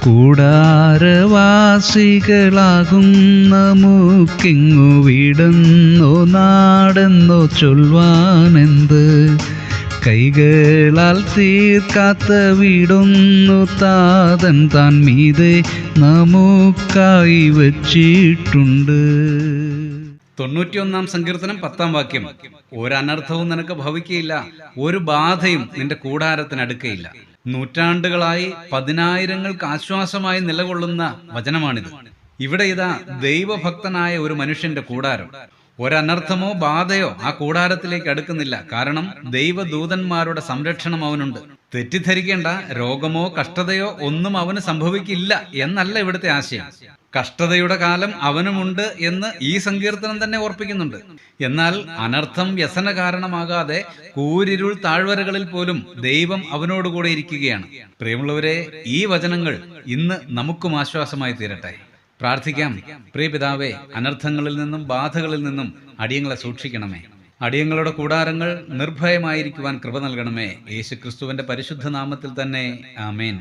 കൂടാരവാസികളാകും നമുക്കിങ്ങു വീടെന്നോ നാടെന്നോ ചൊൽവാനെന്ത്, കൈകളാൽ തീർക്കാത്ത വീടൊന്നു താതൻ താൻ മീതെ നമുക്കായി വച്ചിട്ടുണ്ട്. 91 സങ്കീർത്തനം 10 വാക്യം. ഒരനർത്ഥവും നിനക്ക് ഭവിക്കയില്ല, ഒരു ബാധയും നിന്റെ കൂടാരത്തിന് അടുക്കയില്ല. നൂറ്റാണ്ടുകളായി പതിനായിരങ്ങൾക്ക് ആശ്വാസമായി നിലകൊള്ളുന്ന വചനമാണിത്. ഇവിടെ ഇതാ ദൈവഭക്തനായ ഒരു മനുഷ്യന്റെ കൂടാരം. ഒരനർത്ഥമോ ബാധയോ ആ കൂടാരത്തിലേക്ക് അടുക്കുന്നില്ല. കാരണം ദൈവദൂതന്മാരുടെ സംരക്ഷണം അവനുണ്ട്. തെറ്റിദ്ധരിക്കേണ്ട, രോഗമോ കഷ്ടതയോ ഒന്നും അവന് സംഭവിക്കില്ല എന്നല്ല ഇവിടുത്തെ ആശയം. കഷ്ടതയുടെ കാലം അവനുമുണ്ട് എന്ന് ഈ സങ്കീർത്തനം തന്നെ ഓർപ്പിക്കുന്നുണ്ട്. എന്നാൽ അനർത്ഥം വ്യസന കാരണമാകാതെ കൂരിരുൾ താഴ്വരകളിൽ പോലും ദൈവം അവനോടുകൂടെ ഇരിക്കുകയാണ്. പ്രിയമുള്ളവരെ, ഈ വചനങ്ങൾ ഇന്ന് നമുക്കും ആശ്വാസമായി തീരട്ടെ. പ്രാർത്ഥിക്കാം. പ്രിയ പിതാവേ, അനർത്ഥങ്ങളിൽ നിന്നും ബാധകളിൽ നിന്നും അടിയങ്ങളെ സൂക്ഷിക്കണമേ. അടിയങ്ങളുടെ കൂടാരങ്ങൾ നിർഭയമായിരിക്കുവാൻ കൃപ നൽകണമേ. യേശു ക്രിസ്തുവിന്റെ പരിശുദ്ധ നാമത്തിൽ തന്നെ, ആമേൻ.